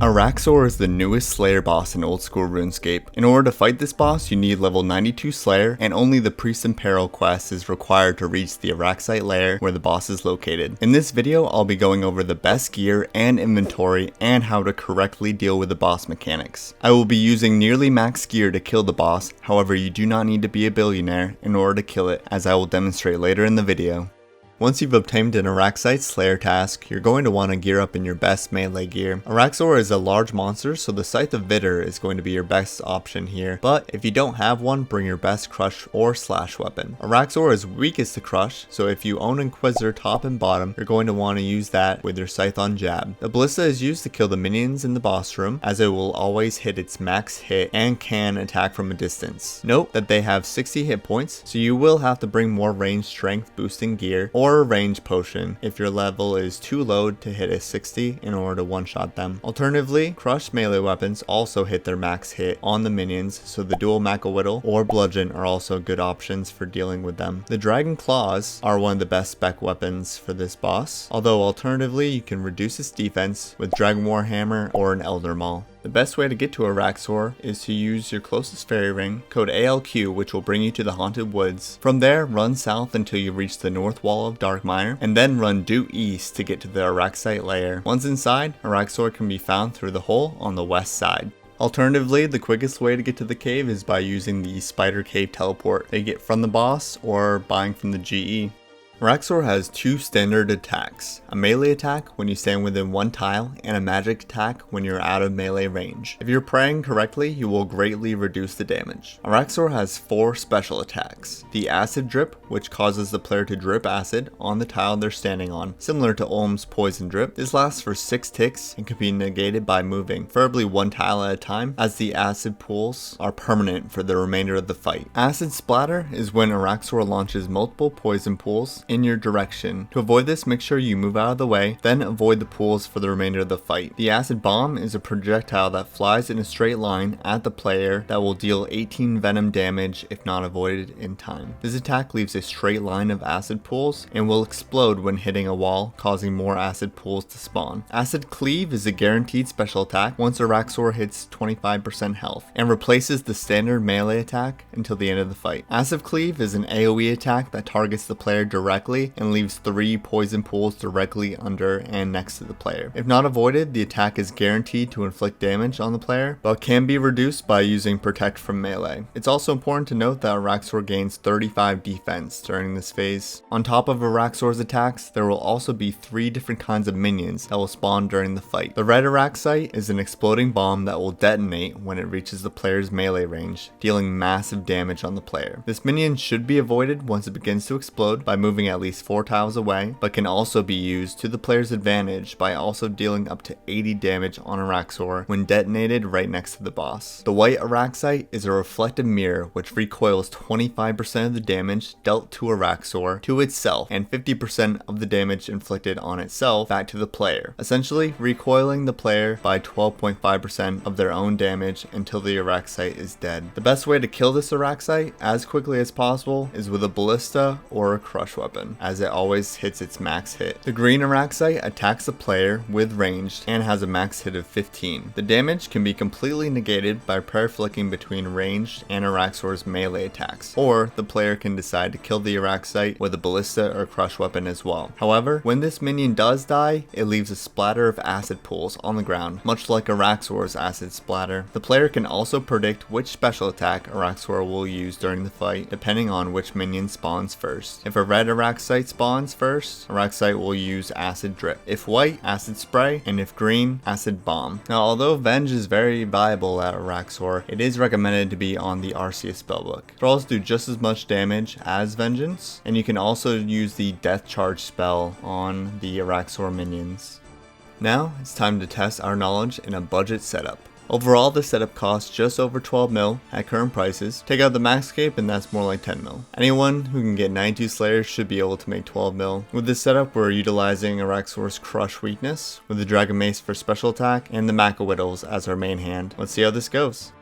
Araxxor is the newest Slayer boss in Old School Runescape. In order to fight this boss, you need level 92 Slayer, and only the Priest in Peril quest is required to reach the Araxxite lair where the boss is located. In this video, I'll be going over the best gear and inventory and how to correctly deal with the boss mechanics. I will be using nearly max gear to kill the boss, however you do not need to be a billionaire in order to kill it, as I will demonstrate later in the video. Once you've obtained an Araxxite Slayer task, you're going to want to gear up in your best melee gear. Araxxor is a large monster, so the Scythe of Vitter is going to be your best option here, but if you don't have one, bring your best crush or slash weapon. Araxxor is weakest to crush, so if you own Inquisitor top and bottom, you're going to want to use that with your Scythe on jab. The Ballista is used to kill the minions in the boss room, as it will always hit its max hit and can attack from a distance. Note that they have 60 hit points, so you will have to bring more range strength boosting gear or a range potion if your level is too low to hit a 60 in order to one-shot them. Alternatively, crushed melee weapons also hit their max hit on the minions, so the dual Whittle or bludgeon are also good options for dealing with them. The dragon claws are one of the best spec weapons for this boss, although alternatively you can reduce its defense with dragon warhammer or an elder maul. The best way to get to Araxxor is to use your closest fairy ring, code ALQ, which will bring you to the Haunted Woods. From there, run south until you reach the north wall of Darkmire, and then run due east to get to the Araxxite lair. Once inside, Araxxor can be found through the hole on the west side. Alternatively, the quickest way to get to the cave is by using the Spider Cave teleport that you get from the boss or buying from the GE. Araxxor has two standard attacks, a melee attack when you stand within one tile and a magic attack when you're out of melee range. If you're praying correctly, you will greatly reduce the damage. Araxxor has four special attacks. The acid drip, which causes the player to drip acid on the tile they're standing on, similar to Olm's poison drip. This lasts for 6 ticks and can be negated by moving, preferably one tile at a time, as the acid pools are permanent for the remainder of the fight. Acid splatter is when Araxxor launches multiple poison pools in your direction. To avoid this, make sure you move out of the way, then avoid the pools for the remainder of the fight. The acid bomb is a projectile that flies in a straight line at the player that will deal 18 venom damage if not avoided in time. This attack leaves a straight line of acid pools and will explode when hitting a wall, causing more acid pools to spawn. Acid cleave is a guaranteed special attack once Araxxor hits 25% health and replaces the standard melee attack until the end of the fight. Acid cleave is an AoE attack that targets the player directly and leaves 3 poison pools directly under and next to the player. If not avoided, the attack is guaranteed to inflict damage on the player, but can be reduced by using Protect from melee. It's also important to note that Araxxor gains 35 defense during this phase. On top of Araxxor's attacks, there will also be 3 different kinds of minions that will spawn during the fight. The red Araxxite is an exploding bomb that will detonate when it reaches the player's melee range, dealing massive damage on the player. This minion should be avoided once it begins to explode by moving at least 4 tiles away, but can also be used to the player's advantage by also dealing up to 80 damage on Araxxor when detonated right next to the boss. The white Araxxite is a reflective mirror which recoils 25% of the damage dealt to Araxxor to itself and 50% of the damage inflicted on itself back to the player, essentially recoiling the player by 12.5% of their own damage until the Araxxite is dead. The best way to kill this Araxxite as quickly as possible is with a ballista or a crush weapon, as it always hits its max hit. The green Araxxite attacks the player with ranged and has a max hit of 15. The damage can be completely negated by prayer flicking between ranged and Araxxor's melee attacks, or the player can decide to kill the Araxxite with a ballista or crush weapon as well. However, when this minion does die, it leaves a splatter of acid pools on the ground, much like Araxxor's acid splatter. The player can also predict which special attack Araxxor will use during the fight, depending on which minion spawns first. If a red Araxxite spawns first, Araxxite will use acid drip. If white, acid spray, and if green, acid bomb. Now, although Venge is very viable at Araxxor, it is recommended to be on the Arceus spellbook. Thralls do just as much damage as Vengeance, and you can also use the Death Charge spell on the Araxxor minions. Now, it's time to test our knowledge in a budget setup. Overall, the setup costs just over 12 mil at current prices. Take out the max cape and that's more like 10 mil. Anyone who can get 92 Slayers should be able to make 12 mil. With this setup, we're utilizing Araxxor's Crush weakness, with the Dragon Mace for special attack, and the Whittles as our main hand. Let's see how this goes.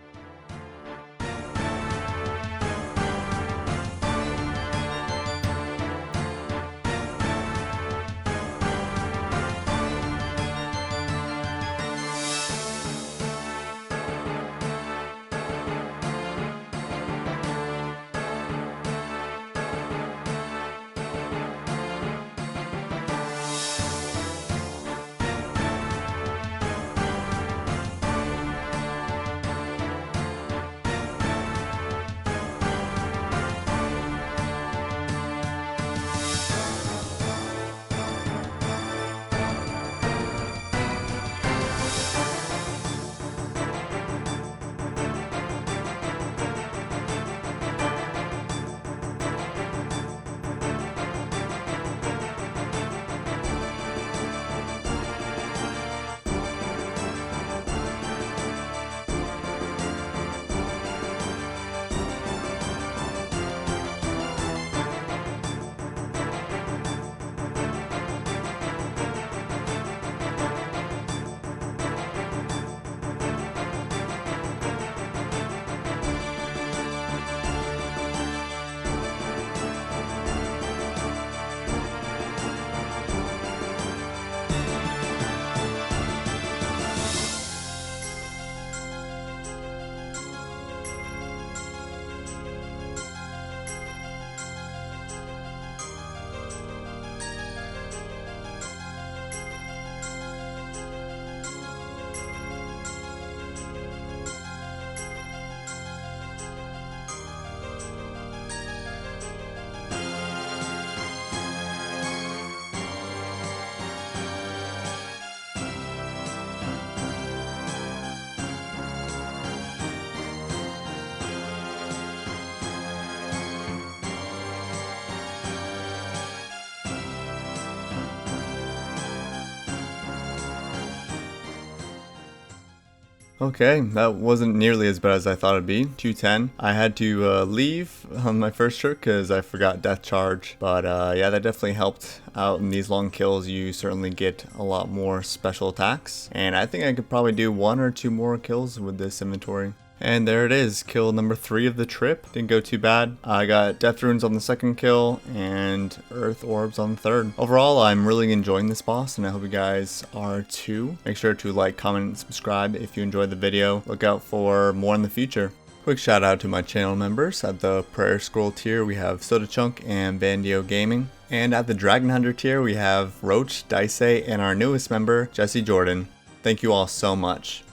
Okay, that wasn't nearly as bad as I thought it'd be. 210. I had to leave on my first trip because I forgot Death Charge. But yeah, that definitely helped out. In these long kills, you certainly get a lot more special attacks. And I think I could probably do 1 or 2 more kills with this inventory. And there it is, kill number 3 of the trip. Didn't go too bad. I got Death Runes on the second kill and Earth Orbs on the third. Overall, I'm really enjoying this boss and I hope you guys are too. Make sure to like, comment, and subscribe if you enjoyed the video. Look out for more in the future. Quick shout out to my channel members. At the Prayer Scroll tier, we have Soda Chunk and Bandio Gaming. And at the Dragon Hunter tier, we have Roach, Dicey, and our newest member, Jesse Jordan. Thank you all so much.